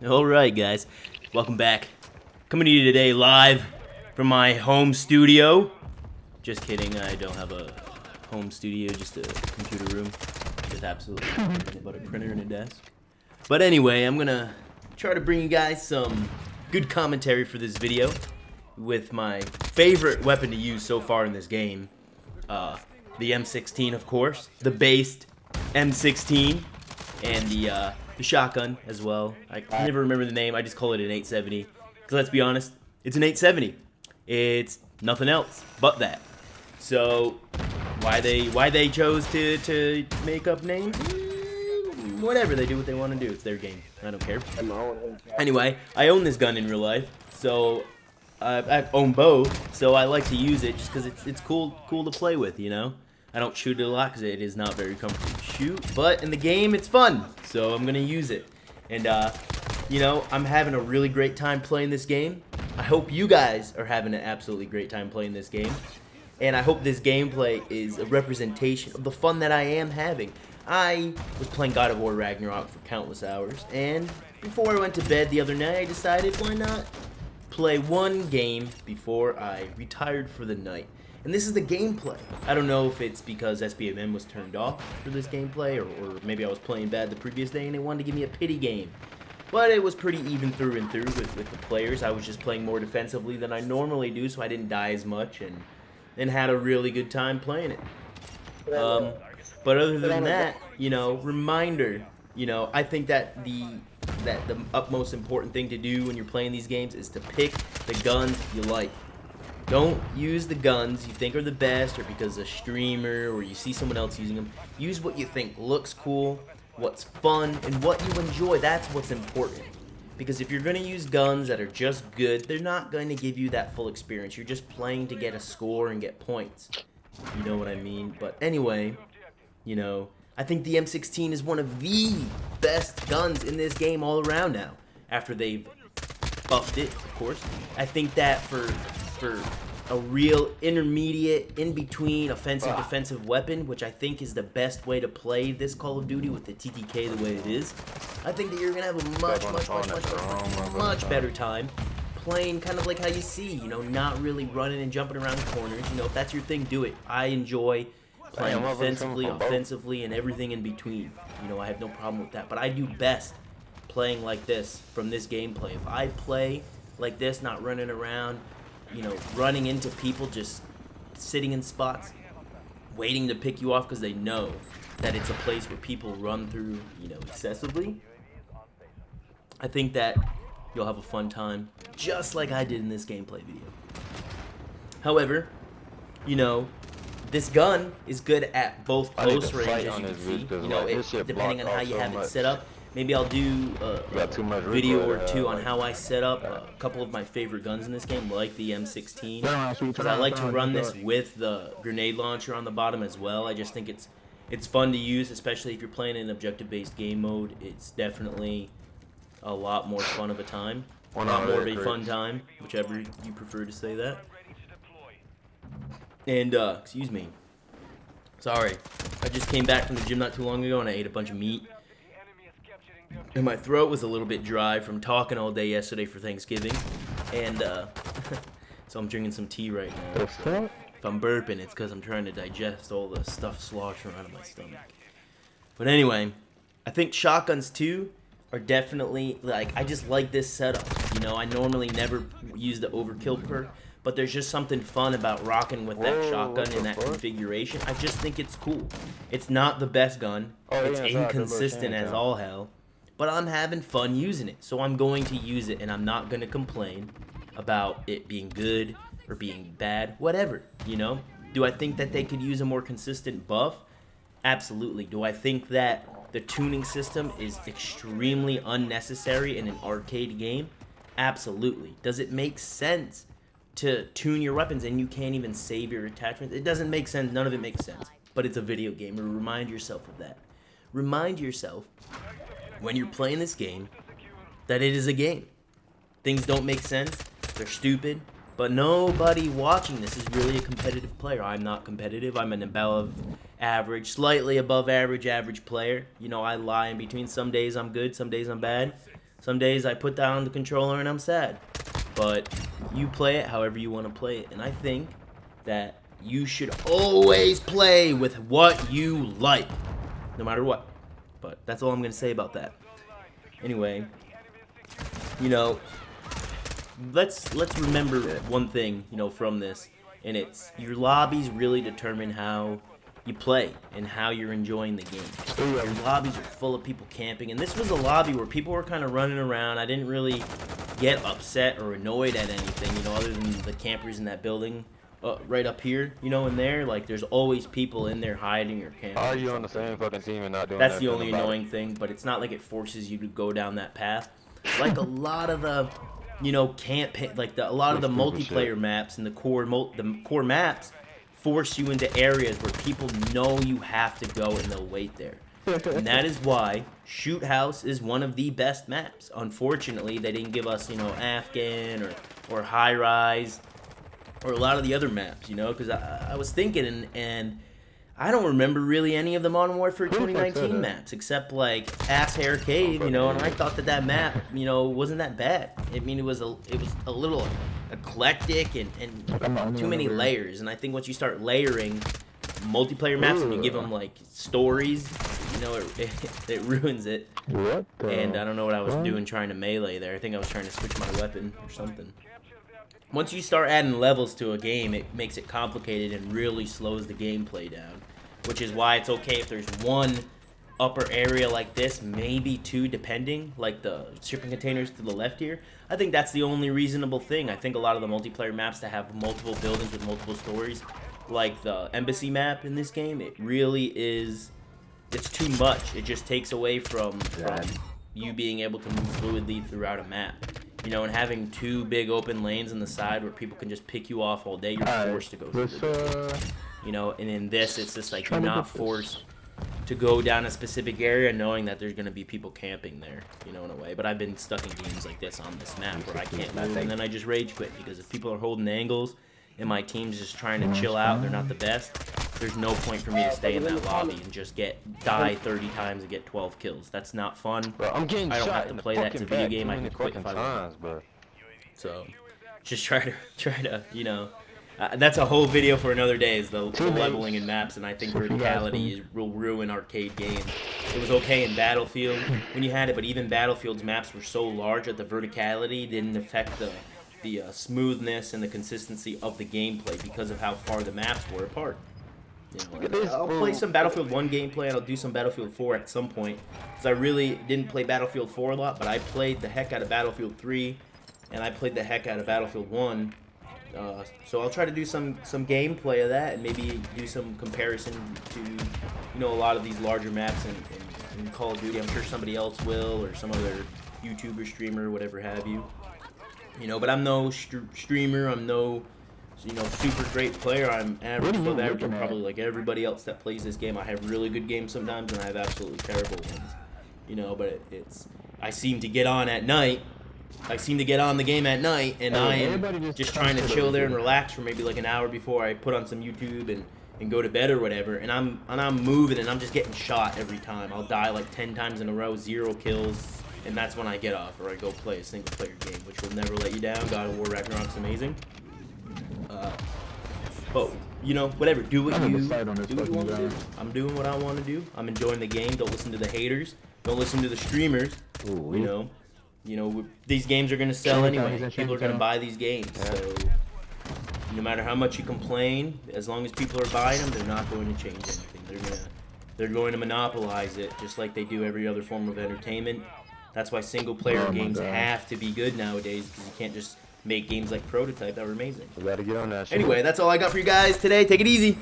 Alright guys, welcome back. Coming to you today live from my home studio. Just kidding, I don't have a home studio, just a computer room with absolutely nothing but a printer and a desk. But anyway, I'm gonna try to bring you guys some good commentary for this video with my favorite weapon to use so far in this game. The M16, of course, the based M16, and the shotgun as well. I can never remember the name. I just call it an 870. Because let's be honest, it's an 870. It's nothing else but that. So why they chose to make up names? Whatever, they do what they want to do. It's their game. I don't care. Anyway, I own this gun in real life, so I own both. So I like to use it just because it's cool to play with, you know. I don't shoot it a lot because it is not very comfortable to shoot, but in the game it's fun, so I'm gonna use it. And you know, I'm having a really great time playing this game. I hope you guys are having an absolutely great time playing this game, and I hope this gameplay is a representation of the fun that I am having. I was playing God of War Ragnarok for countless hours, and before I went to bed the other night, I decided why not play one game before I retired for the night. And this is the gameplay. I don't know if it's because SBMM was turned off for this gameplay, or maybe I was playing bad the previous day and they wanted to give me a pity game. But it was pretty even through and through with the players. I was just playing more defensively than I normally do, so I didn't die as much and had a really good time playing it. But other than that, you know, reminder, you know, I think that the utmost important thing to do when you're playing these games is to pick the guns you like. Don't use the guns you think are the best, or because a streamer or you see someone else using them. Use what you think looks cool, what's fun, and what you enjoy. That's what's important. Because if you're going to use guns that are just good, they're not going to give you that full experience. You're just playing to get a score and get points. You know what I mean? But anyway, you know, I think the M16 is one of the best guns in this game all around now. After they've buffed it, of course. I think that for a real intermediate, in-between offensive defensive weapon, which I think is the best way to play this Call of Duty with the TTK the way it is, I think that you're gonna have a much better time playing kind of like how you see, you know, not really running and jumping around corners. You know, if that's your thing, do it. I enjoy playing defensively, offensively, and everything in between. You know, I have no problem with that, but I do best playing like this from this gameplay. If I play like this, not running around, you know, running into people, just sitting in spots, waiting to pick you off because they know that it's a place where people run through, you know, excessively, I think that you'll have a fun time, just like I did in this gameplay video. However, you know, this gun is good at both close range, as you can see. You know, depending on how you have it set up. Maybe I'll do a video or two on how I set up a couple of my favorite guns in this game, like the M16. Because I like to run this with the grenade launcher on the bottom as well. I just think it's fun to use, especially if you're playing in objective-based game mode. It's definitely a lot more fun of a time. A lot more of a fun time, whichever you prefer to say that. And, excuse me. Sorry. I just came back from the gym not too long ago and I ate a bunch of meat. And my throat was a little bit dry from talking all day yesterday for Thanksgiving. And, so I'm drinking some tea right now. So if I'm burping, it's because I'm trying to digest all the stuff sloshing around in my stomach. But anyway, I think shotguns, too, are definitely, like, I just like this setup. You know, I normally never use the overkill perk, but there's just something fun about rocking with that shotgun in that configuration. I just think it's cool. It's not the best gun. It's inconsistent as all hell. But I'm having fun using it, so I'm going to use it, and I'm not going to complain about it being good or being bad, whatever, you know? Do I think that they could use a more consistent buff? Absolutely. Do I think that the tuning system is extremely unnecessary in an arcade game? Absolutely. Does it make sense to tune your weapons and you can't even save your attachments? It doesn't make sense. None of it makes sense. But it's a video game. Remind yourself of that. Remind yourself when you're playing this game that it is a game. Things don't make sense. They're stupid. But nobody watching this is really a competitive player. I'm not competitive. I'm an above average, slightly above average player. You know, I lie in between. Some days I'm good, some days I'm bad. Some days I put down the controller and I'm sad. But you play it however you want to play it. And I think that you should always play with what you like, no matter what. But that's all I'm going to say about that. Anyway, you know, let's remember one thing, you know, from this. And it's your lobbies really determine how you play and how you're enjoying the game. Your lobbies are full of people camping, and this was a lobby where people were kind of running around. I didn't really get upset or annoyed at anything, you know, other than the campers in that building right up here, you know, in there. Like, there's always people in there hiding or camping. Are you on the same fucking team and not doing That's the only annoying thing, but it's not like it forces you to go down that path. Like a lot of the, you know, a lot of the multiplayer maps and the core maps force you into areas where people know you have to go and they'll wait there. And that is why Shoot House is one of the best maps. Unfortunately, they didn't give us, you know, Afghan or High Rise or a lot of the other maps, you know, because I was thinking, and I don't remember really any of the Modern Warfare 2019 maps except like Ass Hair Cave, you know, and I thought that map, you know, wasn't that bad. I mean, it was a little eclectic and too many layers, and I think once you start layering multiplayer maps and you give them like stories, you know, it ruins it. And I don't know what I was doing trying to melee there. I think I was trying to switch my weapon or something. Once you start adding levels to a game, it makes it complicated and really slows the gameplay down, which is why it's okay if there's one upper area like this, maybe two depending, like the shipping containers to the left here. I think that's the only reasonable thing. I think a lot of the multiplayer maps that have multiple buildings with multiple stories, like the embassy map in this game, it really is, it's too much. It just takes away from you being able to move fluidly throughout a map. You know, and having two big open lanes on the side where people can just pick you off all day, you're forced to go through the game. You know, and in this, it's just like you're not forced to go down a specific area knowing that there's going to be people camping there, you know, in a way. But I've been stuck in games like this on this map where I can't move, and then I just rage quit, because if people are holding angles and my team's just trying to chill out, they're not the best, there's no point for me to stay in that lobby and just die 30 times and get 12 kills. That's not fun. Bro, I'm getting I don't shot have to play that. It's a video game. I can quit if I want. Bro. So, just try to, you know, that's a whole video for another day, is the leveling in maps, and I think verticality will ruin arcade games. It was okay in Battlefield when you had it, but even Battlefield's maps were so large that the verticality didn't affect the smoothness and the consistency of the gameplay because of how far the maps were apart. You know, I'll play some Battlefield 1 gameplay, and I'll do some Battlefield 4 at some point, because I really didn't play Battlefield 4 a lot, but I played the heck out of Battlefield 3, and I played the heck out of Battlefield 1. So I'll try to do some gameplay of that, and maybe do some comparison to, you know, a lot of these larger maps in Call of Duty. I'm sure somebody else will, or some other YouTuber, streamer, whatever have you. You know, but I'm no streamer. I'm no, you know, super great player. I'm average, above average. I'm probably like everybody else that plays this game. I have really good games sometimes, and I have absolutely terrible ones. You know, but I seem to get on at night. I seem to get on the game at night, and I am just trying to chill there and relax for maybe like an hour before I put on some YouTube and go to bed or whatever. And I'm moving, and I'm just getting shot every time. I'll die like 10 times in a row, 0 kills, and that's when I get off, or I go play a single player game, which will never let you down. God of War Ragnarok's amazing. But you know, whatever. Do what you want to do. I'm doing what I want to do. I'm enjoying the game. Don't listen to the haters. Don't listen to the streamers. You know, these games are going to sell anyway. People are going to buy these games. So, no matter how much you complain, as long as people are buying them, they're not going to change anything. They're going to monopolize it, just like they do every other form of entertainment. That's why single-player games have to be good nowadays, because you can't just make games like Prototype that were amazing. We gotta get on that shit. Anyway, that's all I got for you guys today. Take it easy.